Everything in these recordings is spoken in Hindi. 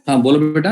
हाँ बोलो बेटा।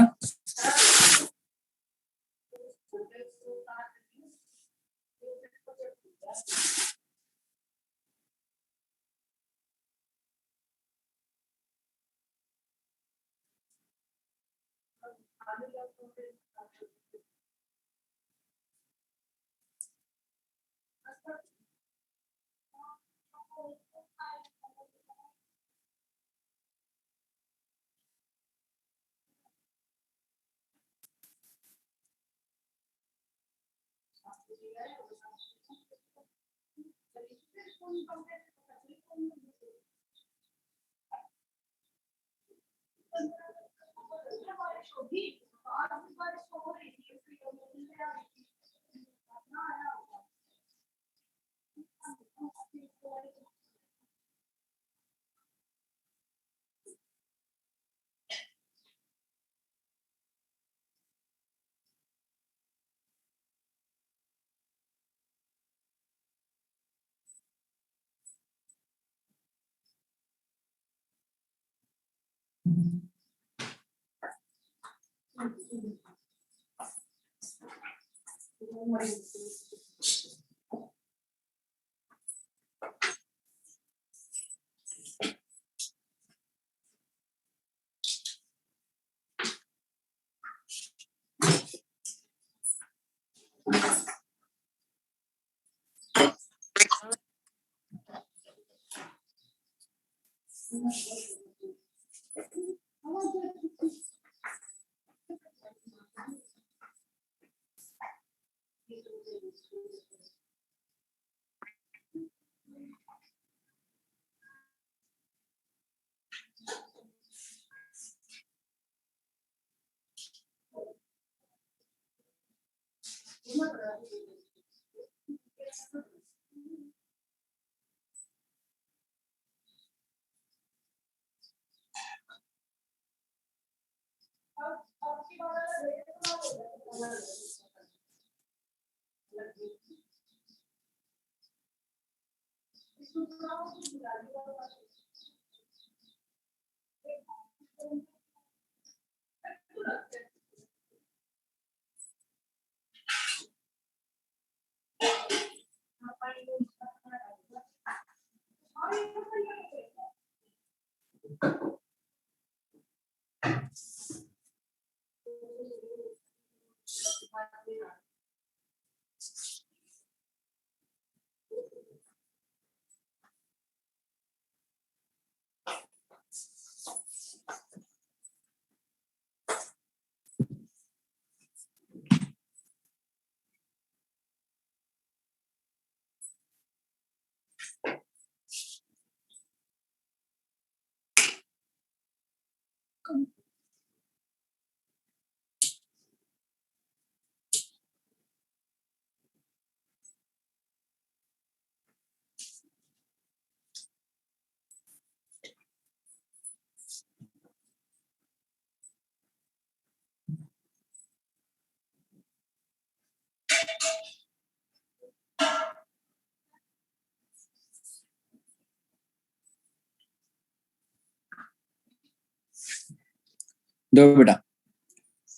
देखो बेटा,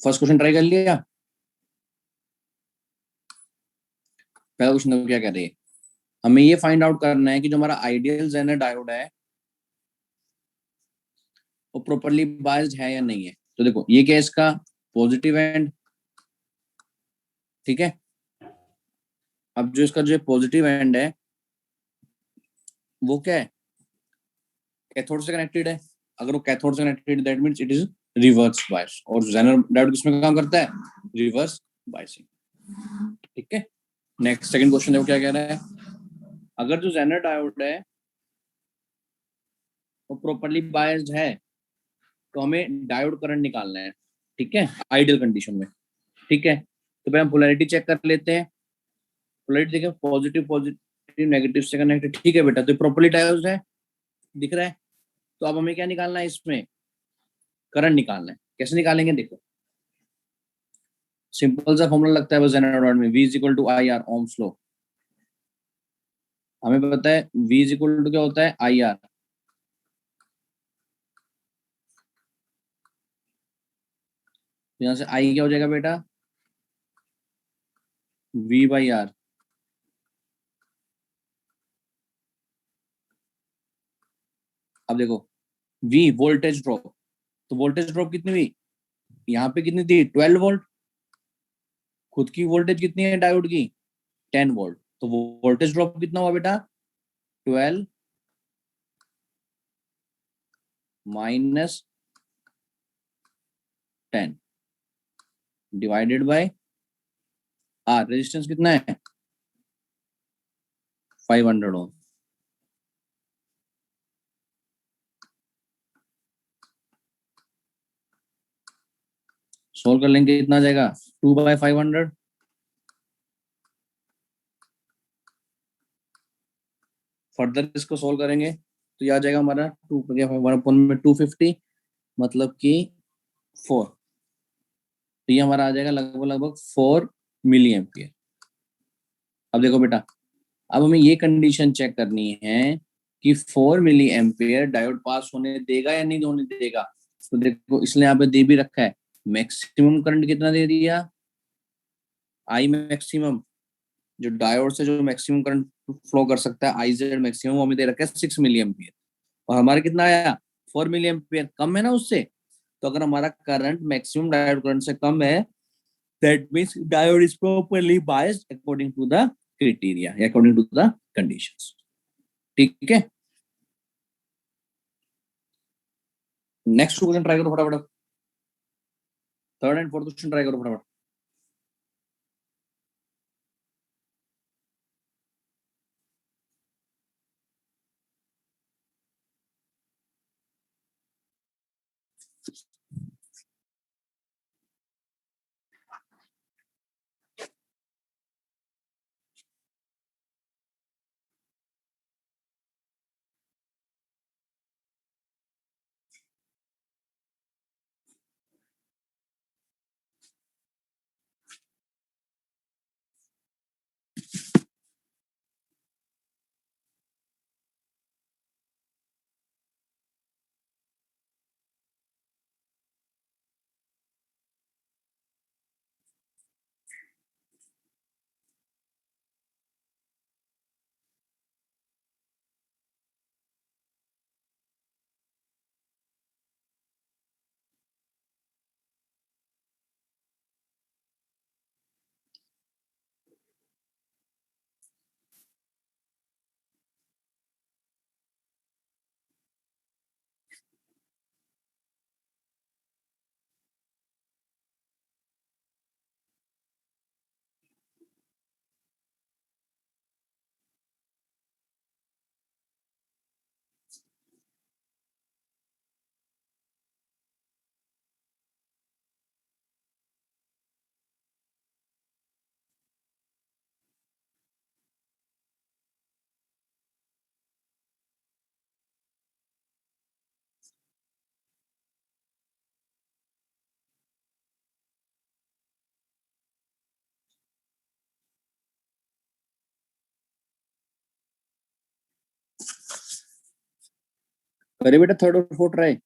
फर्स्ट क्वेश्चन ट्राई कर लिया। पहला क्वेश्चन देखो क्या कह रही है। हमें ये फाइंड आउट करना है कि जो हमारा आइडियल जेनर डायोड है वो प्रॉपर्ली बायस्ड है या नहीं है। तो देखो ये क्या है, इसका पॉजिटिव एंड, ठीक है। अब जो इसका जो पॉजिटिव एंड है वो क्या है, कैथोड से कनेक्टेड है। अगर वो कैथोड से connected that means it is reverse bias. और जेनर डायोड किसमें काम करता है, रिवर्स बायसिंग, ठीक है। नेक्स्ट सेकंड क्वेश्चन देखो क्या कह रहा है। अगर जो जेनर डायोड है वो प्रॉपर्ली बायस्ड है तो हमें डायोड करंट निकालना है, ठीक है, आइडियल कंडीशन में, ठीक है। तो भाई हम पोलैरिटी चेक कर लेते हैं। पोलैरिटी देखें, पॉजिटिव पॉजिटिव नेगेटिव से कनेक्टेड, ठीक है बेटा। तो प्रॉपर्ली डायोड है, दिख रहा है। तो अब हमें क्या निकालना है, इसमें करंट निकालना है। कैसे निकालेंगे देखो, सिंपल सा फॉर्मूला लगता है बस जेनर डायोड में, V is equal to I R, Ohm's law. हमें पता है V इज इक्वल टू क्या होता है, आई आर। तो यहाँ से आई क्या हो जाएगा बेटा, V/R। अब देखो V वोल्टेज ड्रॉप, तो वोल्टेज ड्रॉप कितनी हुई, यहाँ पे कितनी थी 12 वोल्ट, खुद की वोल्टेज कितनी है डायोड की 10 वोल्ट, तो वो वोल्टेज ड्रॉप कितना हुआ बेटा 12 minus 10 divided by R। Resistance कितना है 500 ओम। सोल्व कर लेंगे कितना आ जाएगा 2/500। फर्दर इसको सोल्व करेंगे तो ये आ जाएगा हमारा 2/250, मतलब कि 4। तो ये हमारा आ जाएगा लगभग लगभग 4 मिली एम्पियर। अब देखो बेटा, अब हमें ये कंडीशन चेक करनी है कि 4 मिली एम्पियर डायोड पास होने देगा या नहीं होने देगा। तो देखो इसलिए यहाँ पे दे भी रखा है मैक्सिमम करंट कितना दे दिया, आई मैक्सिमम, जो डायोड से जो मैक्सिमम करंट फ्लो कर सकता है आई जेड मैक्सिमम, वो हमें दे रखा है 6 मिली एम्पियर। और हमारा कितना आया 4 मिली एम्पियर, कम है ना उससे। तो अगर हमारा करंट मैक्सिमम डायोड करंट से कम है, that means diode is properly biased according to the criteria या अकॉर्डिंग टू द कंडीशंस। ठीक है, नेक्स्ट क्वेश्चन ट्राई करो फटाफट, third and fourth question try करो फटाफट। अरे बेटा थर्ड और फोर्थ ट्राई।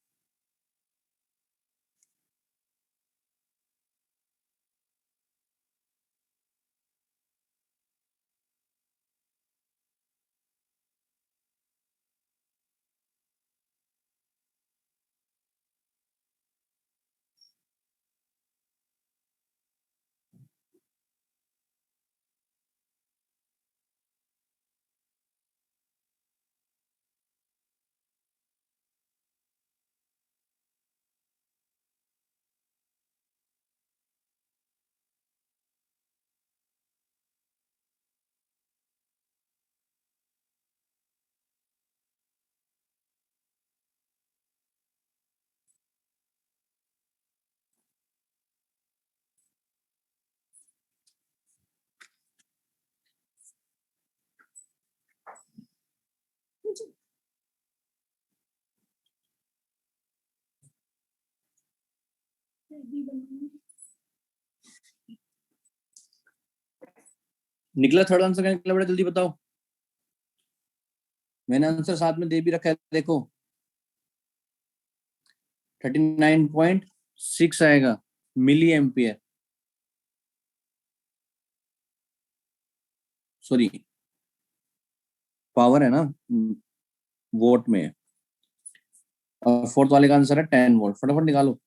निकला थर्ड आंसर क्या निकला बेटा, जल्दी बताओ। मैंने आंसर साथ में दे भी रखा है, देखो 39.6 आएगा। मिली एम्पियर, सॉरी पावर है ना, वोट में है। और फोर्थ वाले का आंसर है 10 वोल्ट। फटाफट निकालो।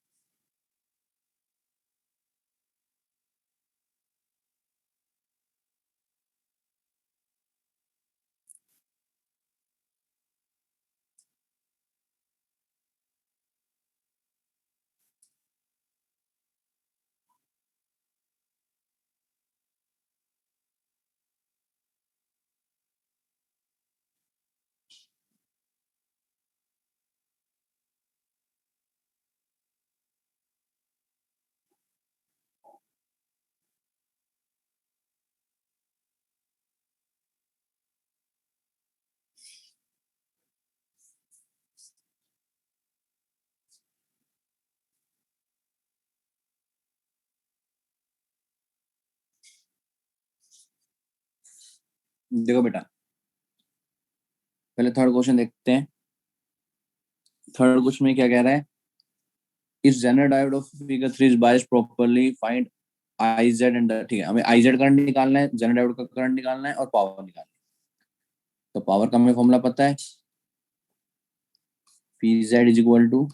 देखो बेटा, पहले थर्ड क्वेश्चन देखते हैं। थर्ड क्वेश्चन में क्या कह रहा है? If zener diode of figure 3 is biased properly find I Z and, ठीक है, हमें आई जेड करंट निकालना है, जेनर डायोड का करंट निकालना है और पावर निकालना है। तो पावर का हमें फॉर्मूला पता है, P Z is equal to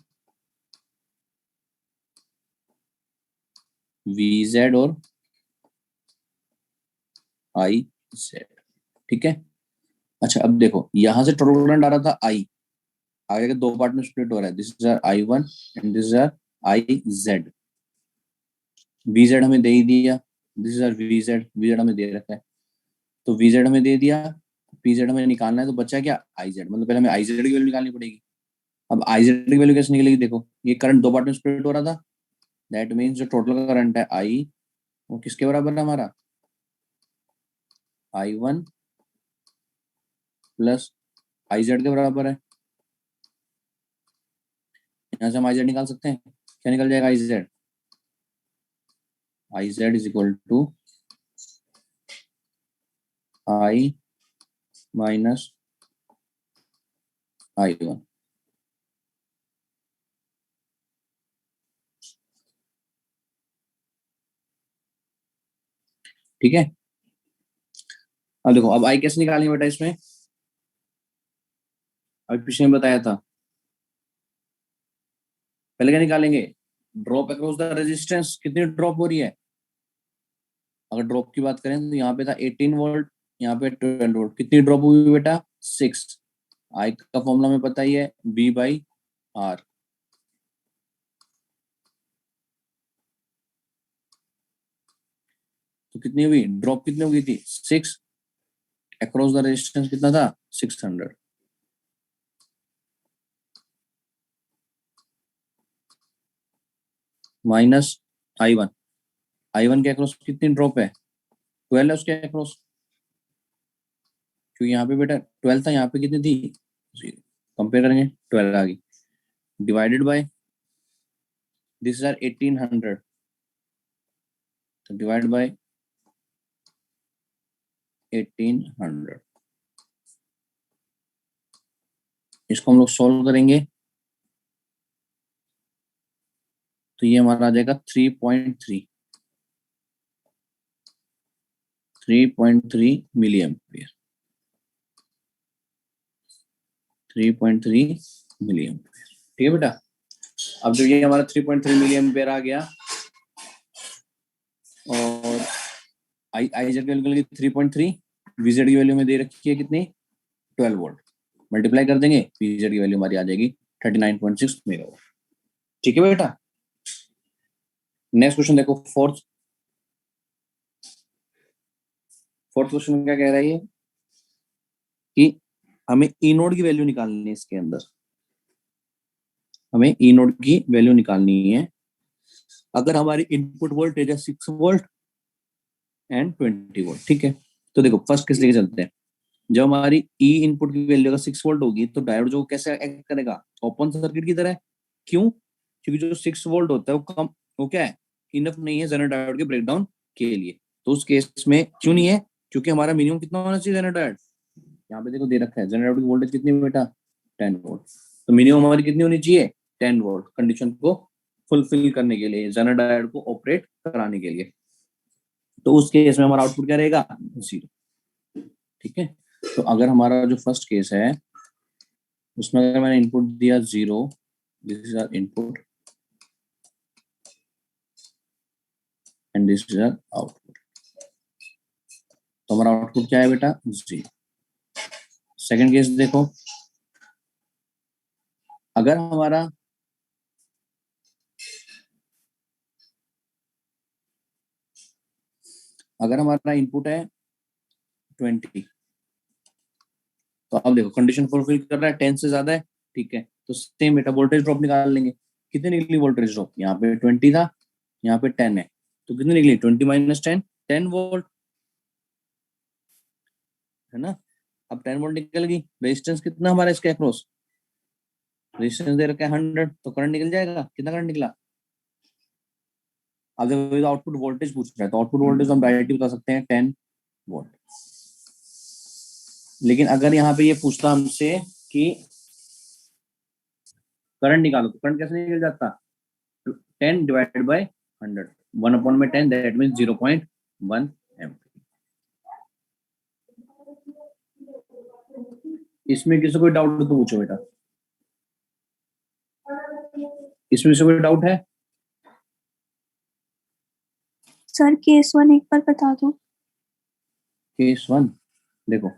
V Z और आई जेड, ठीक है। अच्छा अब देखो, यहां से टोटल करंट आ रहा था आई, आगे के दो पार्ट में स्प्लिट हो रहा है, this is R I one and this is R I Z. V Z हमें दे ही दिया, this is R V Z हमें दे रखा है, तो वी जेड हमें दे दिया, पी जेड हमें निकालना है, तो बचा क्या? I Z. मतलब पहले हमें आई जेड की वैल्यू निकालनी पड़ेगी। अब आई जेड की वैल्यू कैसे निकलेगी? देखो ये करंट दो पार्ट में स्प्लिट हो रहा था, दैट मीन्स जो टोटल करंट है आई, वो किसके बराबर है हमारा? I one plus I Z के बराबर है। यहाँ से हम आई जेड निकाल सकते हैं, क्या निकल जाएगा? I Z is equal to I minus I one. ठीक है, अब देखो, अब आई कैसे निकालेंगे बेटा इसमें? अभी पिछले में बताया था, पहले क्या निकालेंगे? ड्रॉप अक्रॉस द रेजिस्टेंस, कितनी ड्रॉप हो रही है? अगर ड्रॉप की बात करें तो यहाँ पे था 18 वोल्ट, यहाँ पे 12 वोल्ट, कितनी ड्रॉप हुई बेटा? 6। आई का फॉर्मूला में पता ही है, बी बाई आर। तो कितनी हुई ड्रॉप? कितनी हो गई थी? 6। अक्रॉस द रेजिस्टेंस कितना था? 600 माइनस आई वन के अक्रॉस कितनी ड्रॉप है? 12 है उसके अक्रॉस, क्योंकि यहाँ पे बेटा 12 था, यहाँ पे कितनी थी? कंपेयर करेंगे, 12 आ गई, डिवाइडेड बाय दिस आर 1800, तो डिवाइड बाय 1800। इसको हम लोग सोल्व करेंगे तो ये हमारा आ जाएगा 3.3 मिली एम्पियर, 3.3 मिली एम्पियर। ठीक है बेटा, अब जब ये हमारा 3.3 मिली एम्पियर आ गया और आई आई जेड की वैल्यू 3.3, वीजेड की वैल्यू में दे रखी है कितनी? 12 वोल्ट। मल्टीप्लाई कर देंगे, वीजेड की वैल्यू हमारी आ जाएगी 39.6 मेगावाट। ठीक है बेटा, नेक्स्ट क्वेश्चन देखो, फोर्थ क्वेश्चन में क्या कह रहा है ये कि हमें ई नोड की वैल्यू निकालनी है। इसके अंदर हमें ई नोड की वैल्यू निकालनी है अगर हमारी इनपुट वोल्टेज है 6 वोल्ट एंड 20 वोल्ट। ठीक है, तो देखो फर्स्ट किस लेके चलते हैं। जब हमारी ई इनपुट की वैल्यू अगर 6 वोल्ट होगी तो डायोड जो कैसे एक्ट करेगा? ओपन सर्किट की तरह। क्यों? क्योंकि जो 6 वोल्ट होता है वो कम, वो क्या है, इनफ नहीं है जेनर डायोड के ब्रेकडाउन के लिए। तो उस केस में क्यों नहीं है? क्योंकि हमारा मिनिमम कितना होना चाहिए जेनर डायोड? यहाँ पे देखो दे रखा है, जेनर डायोड की वोल्टेज कितनी है बेटा? 10 वोल्ट। तो मिनिमम हमारी कितनी होनी चाहिए? 10 वोल्ट। कंडीशन को फुलफिल करने के लिए, जेनर डायोड को ऑपरेट कराने के लिए। तो उस केस में हमारा आउटपुट क्या रहेगा? 0। ठीक है, तो अगर हमारा जो फर्स्ट केस है उसमें अगर मैंने इनपुट दिया 0, this is our input and this is our output, तो हमारा आउटपुट क्या है बेटा? 0। सेकंड केस देखो, अगर हमारा इनपुट है 20, तो अब देखो कंडीशन फुलफिल कर रहा है, 10 से ज्यादा है, ठीक है, तो सेम बेटा वोल्टेज ड्रॉप निकाल लेंगे। कितनी निकली वोल्टेज ड्रॉप? यहाँ पे 20 था, यहाँ पे 10 है, तो कितनी निकली? 20 माइनस 10, 10 वोल्ट, है ना। अब 10 वोल्ट निकल गई। रेजिस्टेंस कितना हमारा इसके अक्रॉस? रेजिस्टेंस दे रखा है 100, तो करंट निकल जाएगा। कितना करंट निकला? अब देखो आउटपुट वोल्टेज पूछ रहा है, तो आउटपुट वोल्टेज हम डायरेक्टली बता सकते हैं 10 वोल्ट। लेकिन अगर यहाँ पे ये पूछता हमसे कि करंट निकालो, तो करंट कैसे निकल जाता? 10 divided by 100, 1/10, that means 0.1 ampere. इसमें किसी कोई डाउट तो पूछो बेटा, इसमें से कोई डाउट है? सर केस 1 एक बार बता दो। केस 1 देखो,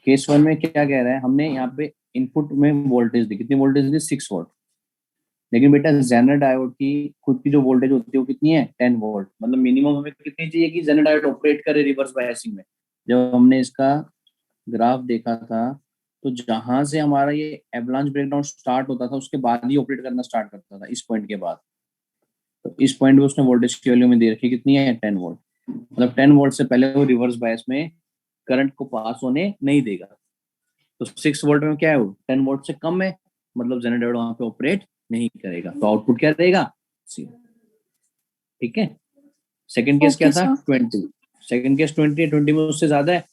केस 1 में क्या कह रहा है, हमने यहाँ पे इनपुट में वोल्टेज दी, कितनी वोल्टेज दी? 6 वोल्ट। लेकिन बेटा जेनर डायोड की खुद की जो वोल्टेज होती है वो कितनी है? 10 वोल्ट। मतलब मिनिमम हमें कितनी चाहिए कि जेनर डायोड ऑपरेट करे रिवर्स बायसिंग में? जब हमने इसका ग्राफ देखा था, तो जहां से हमारा ये एवलांच ब्रेकडाउन स्टार्ट होता था उसके बाद ही ऑपरेट करना स्टार्ट करता था, इस पॉइंट के बाद। तो इस पॉइंट पे उसने वोल्टेज की वैल्यू में दे रखी कितनी है? 10 वोल्ट। मतलब 10 वोल्ट से पहले वो रिवर्स बायस में करंट को पास होने नहीं देगा। तो 6 वोल्ट में क्या है? वो 10 वोल्ट से कम है, मतलब जनरेटर वहां पे ऑपरेट नहीं करेगा, तो आउटपुट क्या रहेगा? 0। ठीक है। सेकंड केस क्या ओके था? सर। 20। सेकंड केस 20 में उससे ज्यादा है,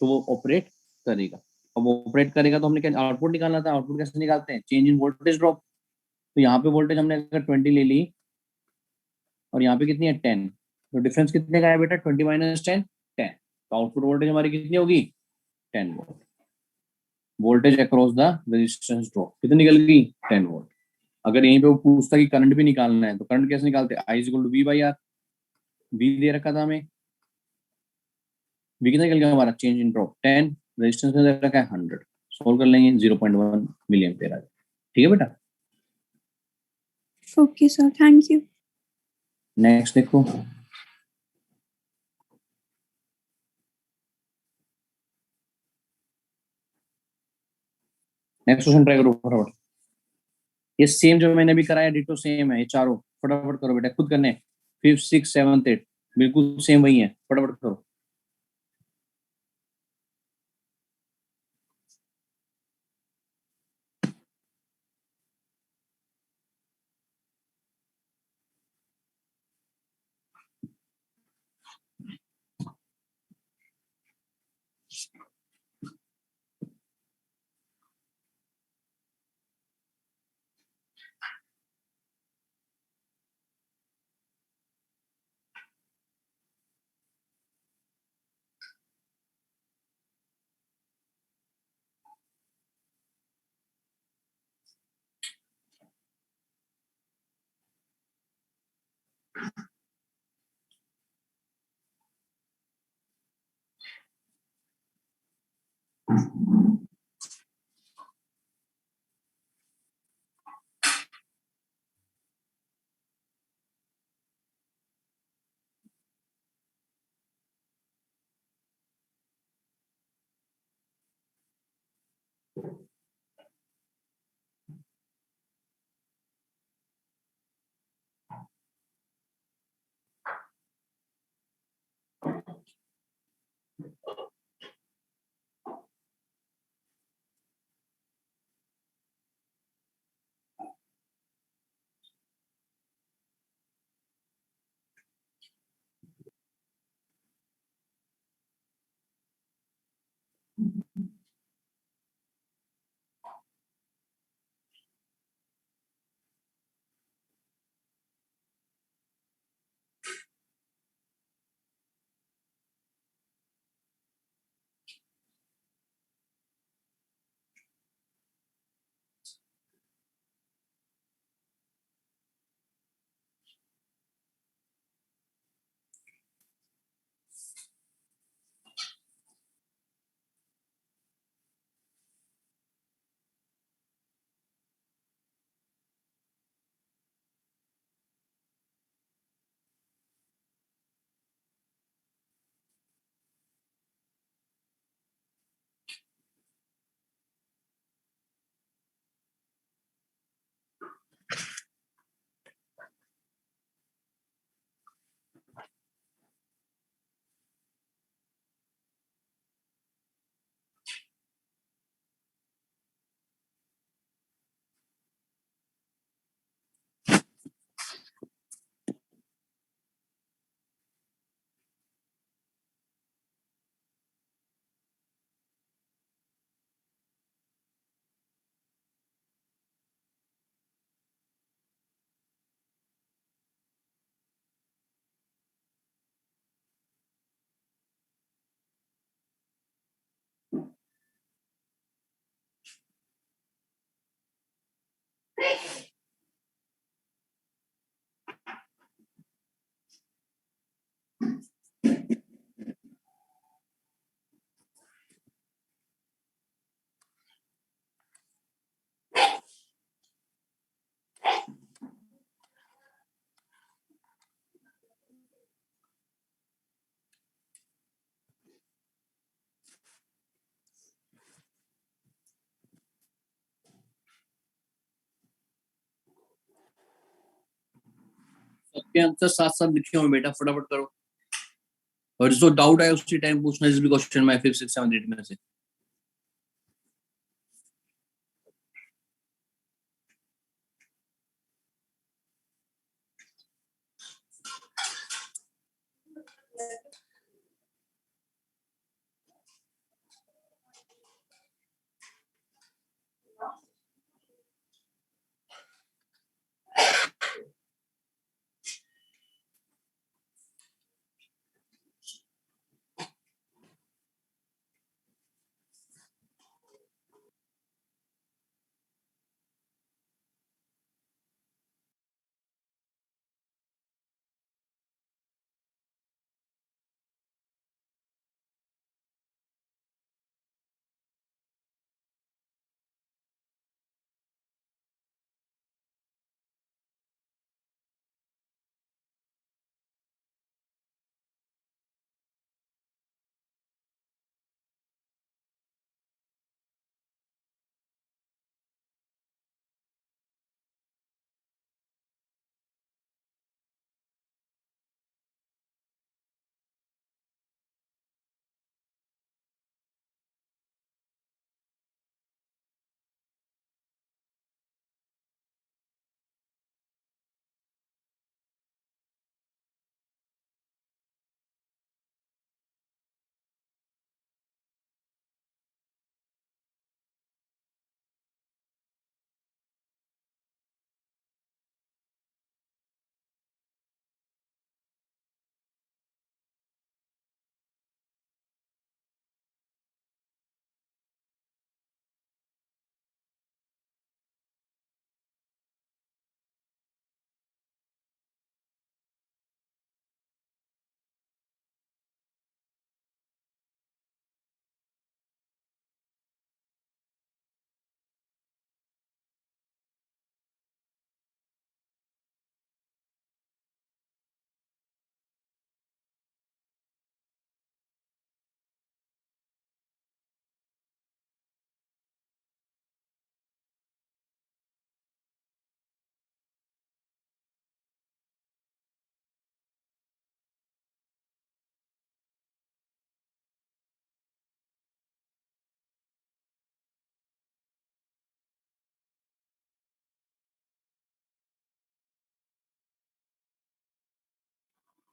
तो वो ऑपरेट करेगा। अब वो ऑपरेट करेगा तो हमने क्या आउटपुट निकालना था? आउटपुट कैसे निकालते हैं? Change in voltage drop. तो यहाँ पे वोल्टेज हमने अगर 20 ले ली और यहाँ पे कितनी है? 10, तो डिफरेंस कितने का है बेटा? 20 माइनस 10, 10। तो आउटपुट वोल्टेज हमारी कितनी होगी? 10 volt. Voltage across the resistance drop कितनी निकल गई? 10 वोल्ट। अगर यहीं पे वो पूछता कि करंट भी निकालना है, तो करंट कैसे निकालते? I is equal to V by R. V दे रखा था हमें, वी कितना निकल गया हमारा? चेंज इन ड्रॉप 10, रेजिस्टेंस में दे रखा है 100, सोल्व कर लेंगे 0.1 मिली एम्पियर आ जाए। ठीक है बेटा। Okay sir, thank you. Next देखो, नेक्स्ट क्वेश्चन ट्राई करो फटाफट। ये सेम जो मैंने अभी कराया डिटो सेम है, ये चारों फटाफट करो बेटा, खुद करने। 5th 6th 7th 8th बिल्कुल सेम वही है, फटाफट करो। सबके आंसर साथ साथ लिखे हुए बेटा, फटाफट करो। और जिसको डाउट आए उसी टाइम पूछना, जिस भी क्वेश्चन में 5 6 7 8 में से।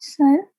सर